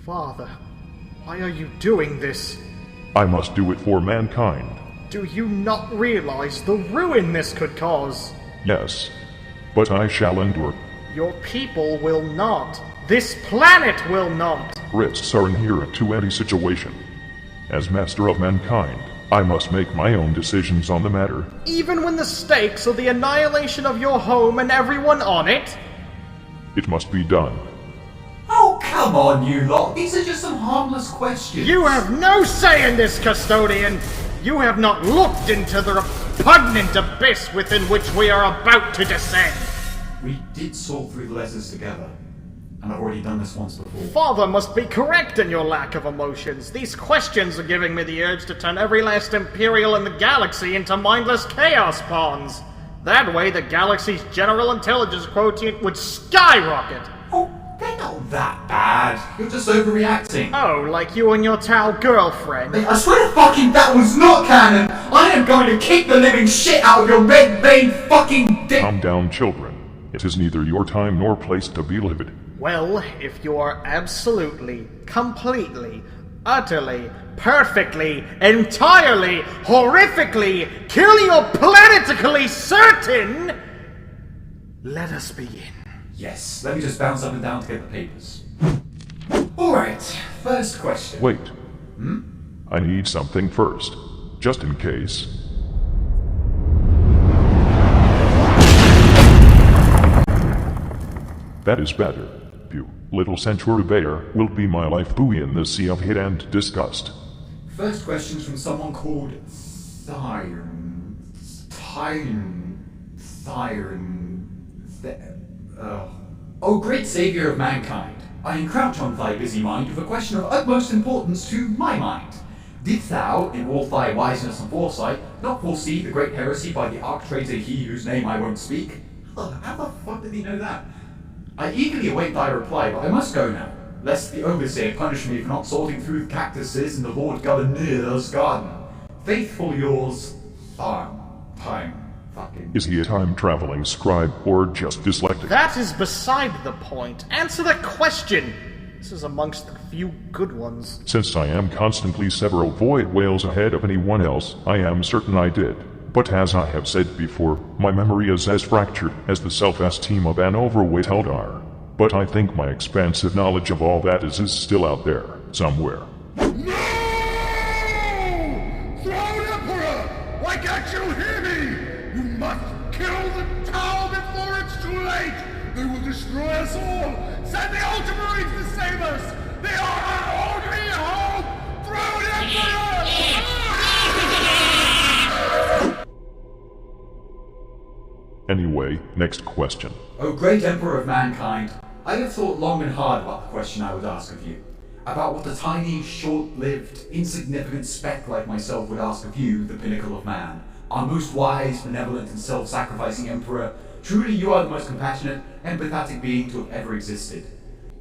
Father, why are you doing this? I must do it for mankind. Do you not realize the ruin this could cause? Yes, but I shall endure. Your people will not. This planet will not. Risks are inherent to any situation. As master of mankind, I must make my own decisions on the matter. Even when the stakes are the annihilation of your home and everyone on it? It must be done. Oh, come on, you lot. These are just some harmless questions. You have no say in this, Custodian. You have not looked into the repugnant abyss within which we are about to descend. We did sort through the letters together, and I've already done this once before. Father must be correct in your lack of emotions. These questions are giving me the urge to turn every last Imperial in the galaxy into mindless chaos pawns. That way, the galaxy's general intelligence quotient would skyrocket. Oh, they're not that bad. You're just overreacting. Oh, like you and your Tau girlfriend. I swear to fucking that was not canon. I am going to kick the living shit out of your red-veined fucking dick. Calm down, children. It is neither your time nor place to be livid. Well, if you are absolutely, completely, utterly, perfectly, entirely, horrifically, planetically certain, let us begin. Yes, let me just bounce up and down to get the papers. Alright, first question. Wait. I need something first, just in case. That is better. You little Centauri bear will be my life buoy in the sea of hate and disgust. First question's from someone called Oh, great savior of mankind, I encroach on thy busy mind with a question of utmost importance to my mind. Didst thou, in all thy wiseness and foresight, not foresee the great heresy by the arch-traitor he whose name I won't speak? How the fuck did he know that? I eagerly await thy reply, but I must go now, lest the overseer punish me for not sorting through the cactuses in the Lord Governor's garden. Faithful yours, Is he a time-traveling scribe or just dyslexic? That is beside the point. Answer the question. This is amongst the few good ones. Since I am constantly several void whales ahead of anyone else, I am certain I did. But as I have said before, my memory is as fractured as the self-esteem of an overweight Eldar. But I think my expansive knowledge of all that is still out there, somewhere. No! Throne Emperor! Why can't you hear me? You must kill the Tau before it's too late! They will destroy us all! Send the Ultramarines to save us! They are our only hope! Throne Emperor! Anyway, next question. O great Emperor of mankind, I have thought long and hard about the question I would ask of you. About what the tiny, short-lived, insignificant speck like myself would ask of you, the pinnacle of man. Our most wise, benevolent, and self-sacrificing Emperor. Truly you are the most compassionate, empathetic being to have ever existed.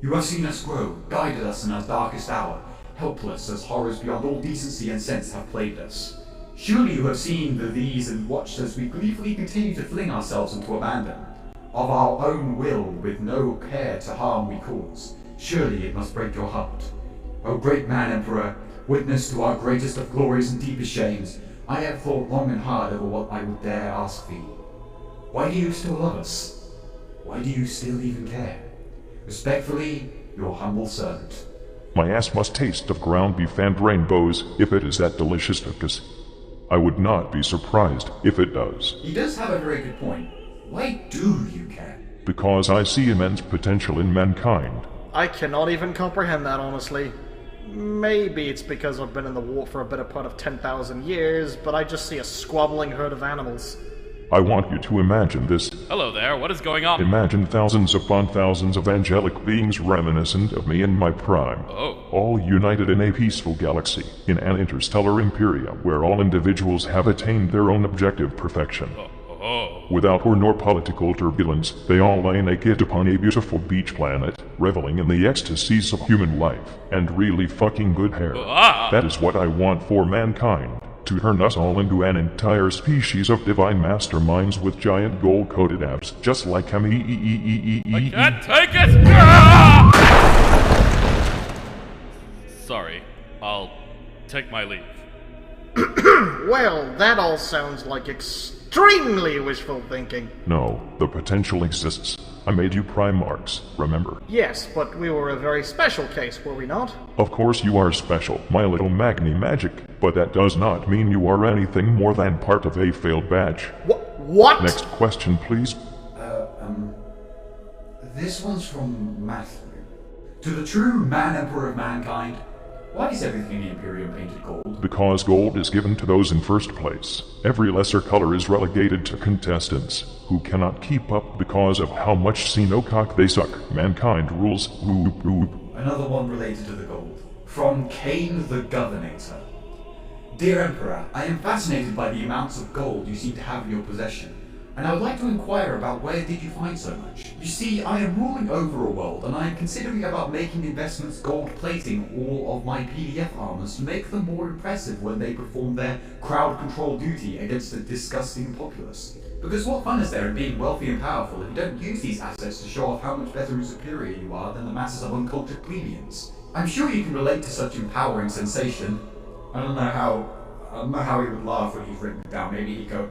You have seen us grow, guided us in our darkest hour, helpless as horrors beyond all decency and sense have plagued us. Surely you have seen the these and watched as we gleefully continue to fling ourselves into abandon. Of our own will, with no care to harm we cause. Surely it must break your heart. O great man Emperor, witness to our greatest of glories and deepest shames, I have thought long and hard over what I would dare ask thee. Why do you still love us? Why do you still even care? Respectfully, your humble servant. My ass must taste of ground beef and rainbows if it is that delicious, because I would not be surprised if it does. He does have a very good point. Why do you care? Because I see immense potential in mankind. I cannot even comprehend that, honestly. Maybe it's because I've been in the war for a better part of 10,000 years, but I just see a squabbling herd of animals. I want you to imagine this. Hello there, what is going on? Imagine thousands upon thousands of angelic beings reminiscent of me in my prime. Oh. All united in a peaceful galaxy, in an interstellar imperium where all individuals have attained their own objective perfection. Without war nor political turbulence, they all lay naked upon a beautiful beach planet, reveling in the ecstasies of human life, and really fucking good hair. That is what I want for mankind. To turn us all into an entire species of divine masterminds with giant gold-coated abs, just like him. I can't take it! sorry. I'll take my leave. Well, that all sounds like extremely wishful thinking. No, the potential exists. I made you Primarchs, remember? Yes, but we were a very special case, were we not? Of course you are special, my little Magni Magic, but that does not mean you are anything more than part of a failed batch. What? Next question, please. This one's from Matthew. To the true Man Emperor of Mankind, why is everything in the Imperium painted gold? Because gold is given to those in first place. Every lesser color is relegated to contestants, who cannot keep up because of how much Xenocock they suck. Mankind rules. Whoop whoop. Another one related to the gold. From Cain the Governator. Dear Emperor, I am fascinated by the amounts of gold you seem to have in your possession, and I would like to inquire about where did you find so much? You see, I am ruling over a world, and I am considering about making investments gold plating all of my PDF armors to make them more impressive when they perform their crowd control duty against a disgusting populace. Because what fun is there in being wealthy and powerful if you don't use these assets to show off how much better and superior you are than the masses of uncultured plebeians? I'm sure you can relate to such empowering sensation. I don't know how he would laugh when he's written it down. Maybe he'd go,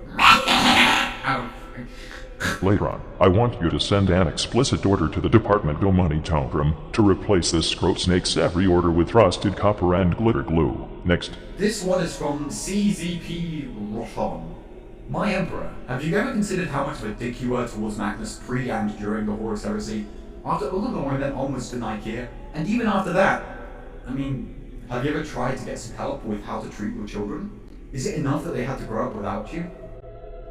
Later on, I want you to send an explicit order to the Department of Money Tauntrum to replace this scrote snake's every order with frosted copper and glitter glue. Next. This one is from CZP Rothon. My Emperor, have you ever considered how much of a dick you were towards Magnus pre and during the Horus Heresy? After Ullanor and then onwards to Nicaea, and even after that? I mean, have you ever tried to get some help with how to treat your children? Is it enough that they had to grow up without you?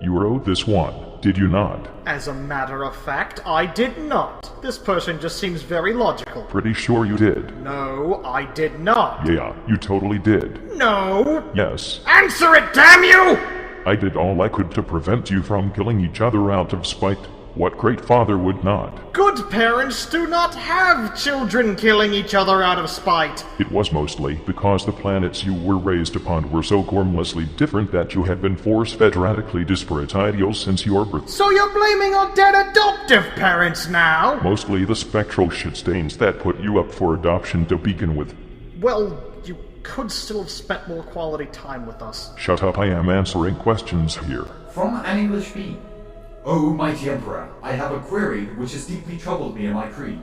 You wrote this one, did you not? As a matter of fact, I did not. This person just seems very logical. Pretty sure you did. No, I did not. Yeah, you totally did. No. Yes. Answer it, damn you! I did all I could to prevent you from killing each other out of spite. What great father would not? Good parents do not have children killing each other out of spite. It was mostly because the planets you were raised upon were so gormlessly different that you had been force-fed radically disparate ideals since your birth. So you're blaming our dead adoptive parents now? Mostly the spectral shit stains that put you up for adoption to begin with. Well, you could still have spent more quality time with us. Shut up, I am answering questions here. From an English Bee. O mighty Emperor, I have a query which has deeply troubled me in my creed.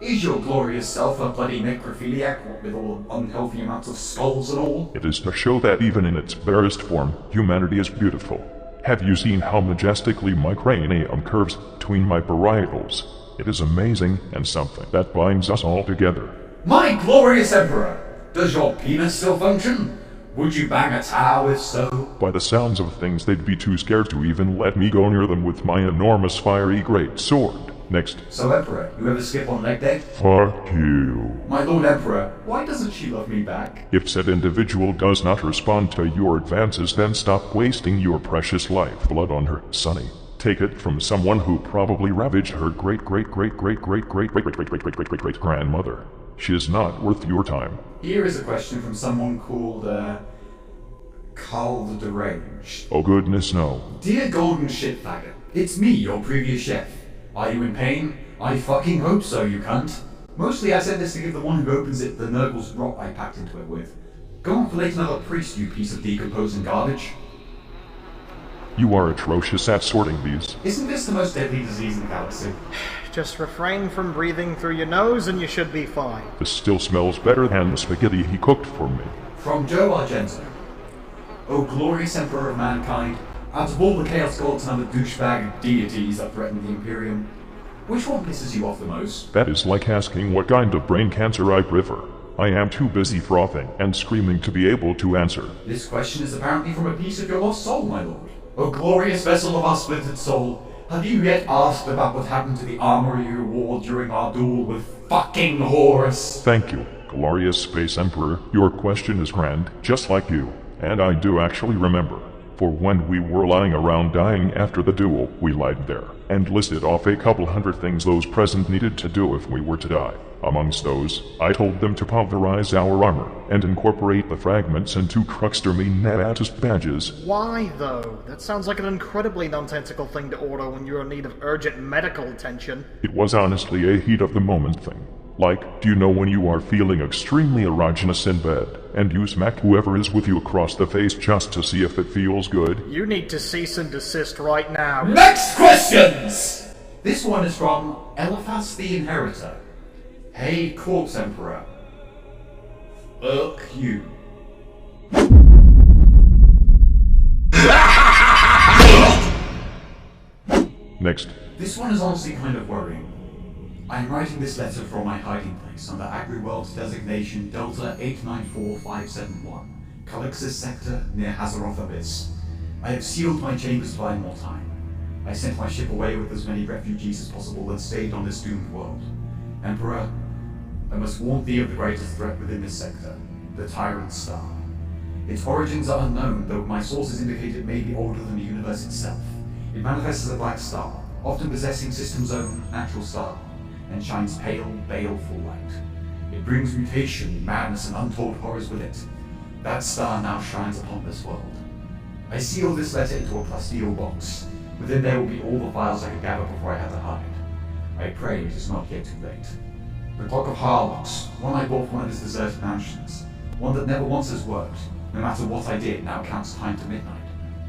Is your glorious self a bloody necrophiliac, what with all unhealthy amounts of skulls and all? It is to show that even in its barest form, humanity is beautiful. Have you seen how majestically my cranium curves between my parietals? It is amazing and something that binds us all together. My glorious Emperor, does your penis still function? Would you bang a towel if so? By the sounds of things, they'd be too scared to even let me go near them with my enormous fiery great sword. Next. So Emperor, you ever skip on leg day? Fuck you. My Lord Emperor, why doesn't she love me back? If said individual does not respond to your advances, then stop wasting your precious lifeblood on her, Sonny. Take it from someone who probably ravaged her great-great-great-great-great-great-great-great-great-great-grandmother. She is not worth your time. Here is a question from someone called, Carl the Deranged. Oh goodness no. Dear Golden Shit Faggot, it's me, your previous chef. Are you in pain? I fucking hope so, you cunt. Mostly I said this to give the one who opens it the Nurgle's rot I packed into it with. Go and fillet another priest, you piece of decomposing garbage. You are atrocious at sorting these. Isn't this the most deadly disease in the galaxy? Just refrain from breathing through your nose and you should be fine. This still smells better than the spaghetti he cooked for me. From Joe Argento. O glorious Emperor of Mankind, out of all the Chaos Gods and other douchebag deities that threaten the Imperium, which one pisses you off the most? That is like asking what kind of brain cancer I prefer. I am too busy frothing and screaming to be able to answer. This question is apparently from a piece of your lost soul, my lord. O glorious vessel of our splintered soul, have you yet asked about what happened to the armor you wore during our duel with fucking Horus? Thank you, glorious Space Emperor. Your question is grand, just like you. And I do actually remember. For when we were lying around dying after the duel, we lied there, and listed off a couple hundred things those present needed to do if we were to die. Amongst those, I told them to pulverize our armor, and incorporate the fragments into Cruxtermy Nabatus badges. Why, though? That sounds like an incredibly nonsensical thing to order when you're in need of urgent medical attention. It was honestly a heat of the moment thing. Like, do you know when you are feeling extremely erogenous in bed, and you smack whoever is with you across the face just to see if it feels good? You need to cease and desist right now. Next questions! This one is from Eliphas the Inheritor. Hey, Corpse Emperor. Fuck you. Next. This one is honestly kind of worrying. I am writing this letter from my hiding place under Agri-World's designation Delta 894571, Calixus Sector near Hazaroth Abyss. I have sealed my chambers to buy more time. I sent my ship away with as many refugees as possible and stayed on this doomed world. Emperor, I must warn thee of the greatest threat within this sector, the Tyrant Star. Its origins are unknown, though my sources indicate it may be older than the universe itself. It manifests as a black star, often possessing system's own natural star, and shines pale, baleful light. It brings mutation, madness, and untold horrors with it. That star now shines upon this world. I seal this letter into a plasteel box. Within there will be all the files I could gather before I had to hide. I pray it is not yet too late. The Clock of Harlocks, one I bought from one of his deserted mansions. One that never once has worked. No matter what I did, now counts time to midnight.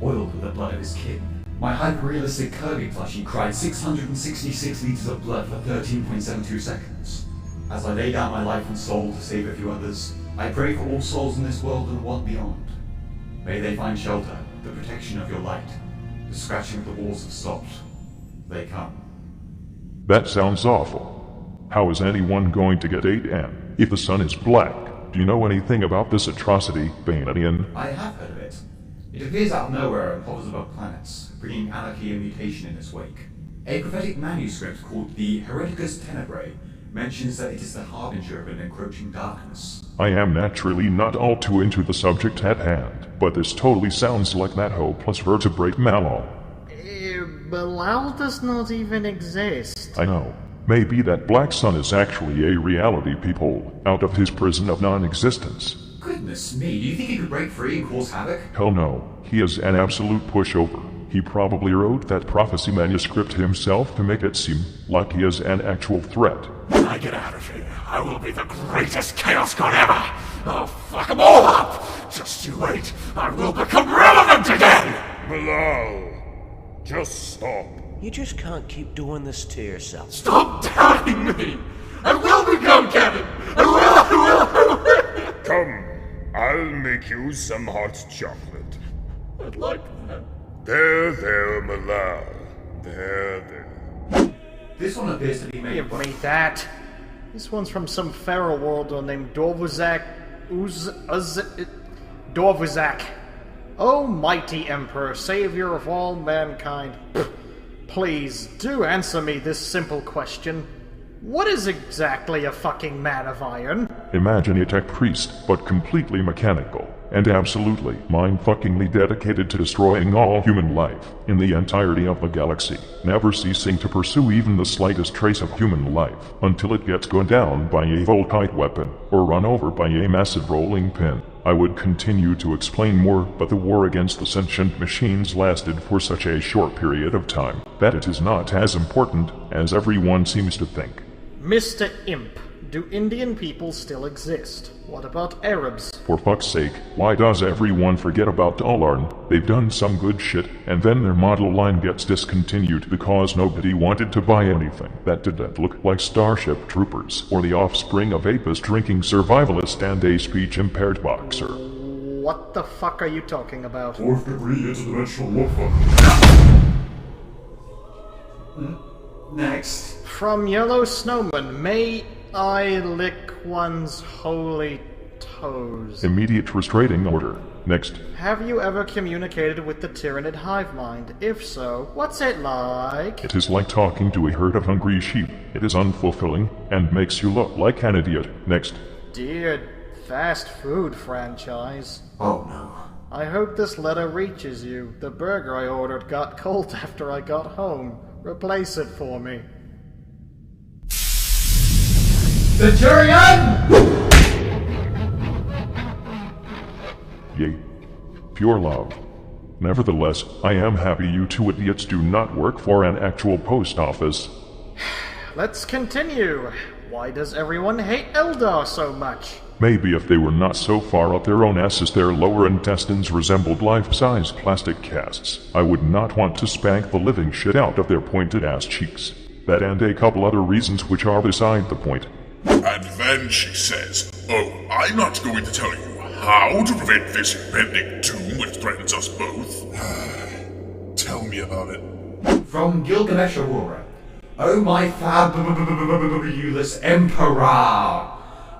Oiled with the blood of his kin. My hyper-realistic Kirby plushie cried 666 liters of blood for 13.72 seconds. As I lay down my life and soul to save a few others, I pray for all souls in this world and one beyond. May they find shelter, the protection of your light. The scratching of the walls have stopped. They come. That sounds awful. How is anyone going to get 8N if the sun is black? Do you know anything about this atrocity, Bananian? I have heard of it. It appears out of nowhere and hovers above planets, bringing anarchy and mutation in its wake. A prophetic manuscript called the Hereticus Tenebrae mentions that it is the harbinger of an encroaching darkness. I am naturally not all too into the subject at hand, but this totally sounds like that hopeless vertebrate Malal. Bilal does not even exist. I know. Maybe that black sun is actually a reality people out of his prison of non-existence. Goodness me, do you think he could break free and cause havoc? Hell no. He is an absolute pushover. He probably wrote that prophecy manuscript himself to make it seem like he is an actual threat. When I get out of here, I will be the greatest Chaos God ever! I'll fuck them all up! Just you wait, I will become relevant again! Bilal, just stop. You just can't keep doing this to yourself. Stop doubting me! I will become Kevin! I will! Come, I'll make you some hot chocolate. I'd like that. There, Bilal. There. This one appears to be made Give me that. This one's from some feral worlder named Dorvuzak. Dorvuzak. Oh, mighty Emperor, savior of all mankind. Please, do answer me this simple question. What is exactly a fucking man of iron? Imagine a tech priest, but completely mechanical, and absolutely mind-fuckingly dedicated to destroying all human life in the entirety of the galaxy, never ceasing to pursue even the slightest trace of human life, until it gets gunned down by a volkite weapon, or run over by a massive rolling pin. I would continue to explain more, but the war against the sentient machines lasted for such a short period of time, that it is not as important as everyone seems to think. Mr. Imp, do Indian people still exist? What about Arabs? For fuck's sake, why does everyone forget about Dalarn? They've done some good shit, and then their model line gets discontinued because nobody wanted to buy anything that didn't look like Starship Troopers, or the offspring of Apis drinking survivalist and a speech-impaired boxer. What the fuck are you talking about? Fourth degree interdimensional warfare. Next. From Yellow Snowman, may I lick one's holy toes? Immediate restraining order. Next. Have you ever communicated with the Tyranid hive mind? If so, what's it like? It is like talking to a herd of hungry sheep. It is unfulfilling, and makes you look like an idiot. Next. Dear fast food franchise. Oh no. I hope this letter reaches you. The burger I ordered got cold after I got home. Replace it for me. Centurion! Yea. Pure love. Nevertheless, I am happy you two idiots do not work for an actual post office. Let's continue. why does everyone hate Eldar so much? Maybe if they were not so far up their own asses their lower intestines resembled life-size plastic casts, I would not want to spank the living shit out of their pointed ass cheeks. That and a couple other reasons which are beside the point. And then she says, "Oh, I'm not going to tell you how to prevent this impending doom which threatens us both." Tell me about it. From Gilgamesh Aurora. Oh my fabulous Emperor!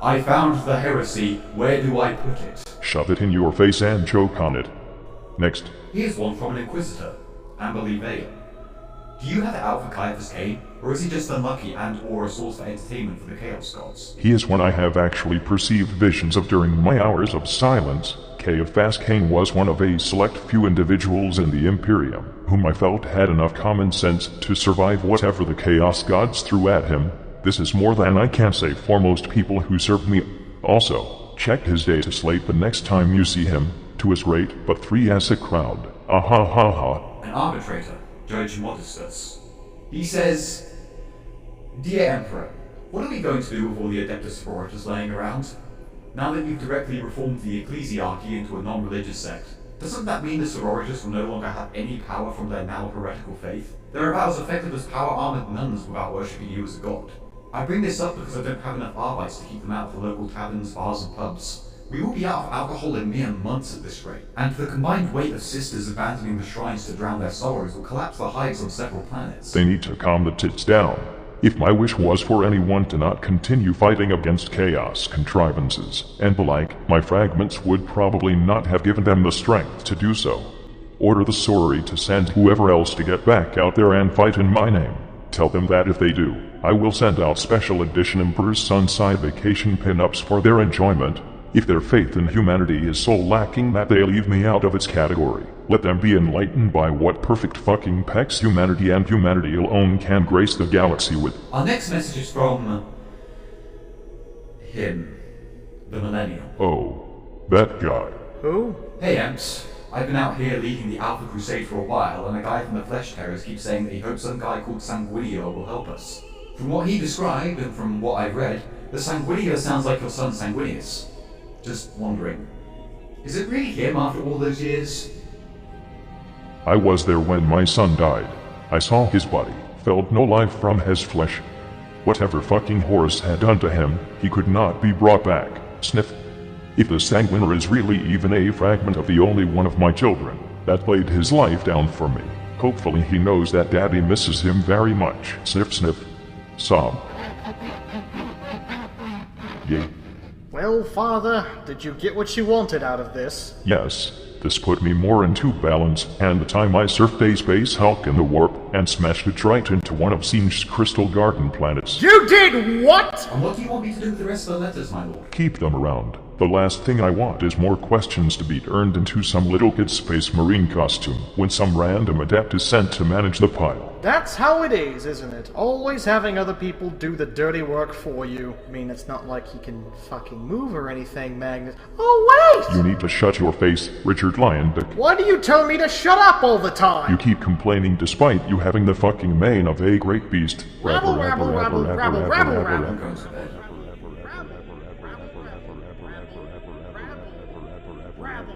I found the heresy. Where do I put it? Shove it in your face and choke on it. Next. Here's one from an Inquisitor, Amberly Vale. Do you have it out for Caiaphas Cain, or is he just unlucky and or a source for entertainment for the Chaos Gods? He is one I have actually perceived visions of during my hours of silence. Caiaphas Cain was one of a select few individuals in the Imperium, whom I felt had enough common sense to survive whatever the Chaos Gods threw at him. This is more than I can say for most people who served me. Also, check his data slate the next time you see him, to his rate, but 3 as a crowd. Ha ha. An arbitrator, Judge Modestus. He says, "Dear Emperor, what are we going to do with all the Adeptus Sororitas laying around? Now that you've directly reformed the ecclesiarchy into a non-religious sect, doesn't that mean the Sororitas will no longer have any power from their now heretical faith? They're about as effective as power-armored nuns without worshipping you as a god. I bring this up because I don't have enough Arbites to keep them out of the local taverns, bars, and pubs. We will be out of alcohol in mere months at this rate, and the combined weight of sisters abandoning the shrines to drown their sorrows will collapse the hives on several planets." They need to calm the tits down. If my wish was for anyone to not continue fighting against chaos contrivances and the like, my fragments would probably not have given them the strength to do so. Order the sorority to send whoever else to get back out there and fight in my name. Tell them that if they do, I will send out special edition Emperor's Son side vacation pin-ups for their enjoyment. If their faith in humanity is so lacking that they leave me out of its category, let them be enlightened by what perfect fucking pecs humanity and humanity alone can grace the galaxy with. Our next message is from him, the Millennial. Oh, that guy. Who? Hey Emps, I've been out here leading the Alpha Crusade for a while, and a guy from the Flesh Terrors keeps saying that he hopes some guy called Sanguinio will help us. From what he described, and from what I've read, the Sanguinio sounds like your son Sanguinius. Just wondering, is it really him after all those years? I was there when my son died. I saw his body, felt no life from his flesh. Whatever fucking Horus had done to him, he could not be brought back. Sniff. If the Sanguiner is really even a fragment of the only one of my children that laid his life down for me, hopefully he knows that Daddy misses him very much. Sniff sniff. Sob. Yay. Well, Father, did you get what you wanted out of this? Yes. This put me more into balance, and the time I surfed a space hulk in the warp and smashed it right into one of Singe's crystal garden planets. You did what?! And what do you want me to do with the rest of the letters, my lord? Keep them around. The last thing I want is more questions to be turned into some little kid space marine costume when some random adept is sent to manage the pile. That's how it is, isn't it? Always having other people do the dirty work for you. I mean, it's not like he can fucking move or anything, Magnus. Oh, wait! You need to shut your face, Richard Liondick. Why do you tell me to shut up all the time? You keep complaining despite you having the fucking mane of a great beast. Rabble, rabble, rabble, rabble, rabble, rabble. I'm going to bed. Rabble.